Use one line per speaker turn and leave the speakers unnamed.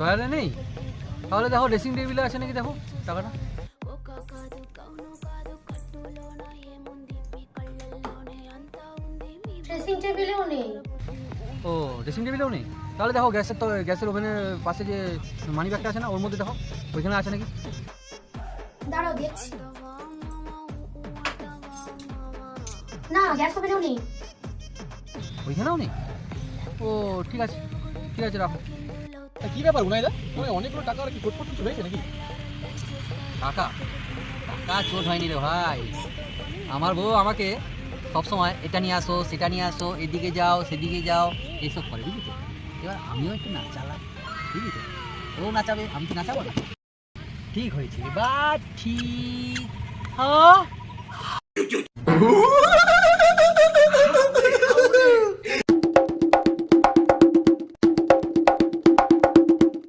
ড্রয়ারে নেই? তাহলে দেখো ড্রেসিং টেবিলে আছে নাকি, দেখো টাকাটা।
ড্রেসিং টেবিলেও নেই।
ও, ড্রেসিং টেবিলেও নেই? তাহলে দেখো গ্যাসের ওভেনের পাশে যে মানি ব্যাগটা আছে না, ওর মধ্যে দেখো ওইখানে আছে নাকি।
দাঁড়াও দেখছি। না, গ্যাস ওভেনেও নেই।
ওইখানেও নেই? ও ঠিক আছে, ঠিক আছে, রাখো।
কি ব্যাপার উনাইদা, তুমি অনেকগুলো টাকা আর কি কোট পর্যন্ত হয়েছে নাকি?
টাকা টাকা চোট হয়নি রে ভাই। আমার বউ আমাকে সবসময় এটা নিয়ে আসো, সেটা নিয়ে আসো, এদিকে যাও, সেদিকে যাও, এইসব করে, বুঝলি তো। এবার আমিও একটু নাচালাম, বুঝলি তো। ও নাচাবে, আমি কি নাচাবো না? ঠিক হয়েছে, এবার ঠিক। হ্যাঁ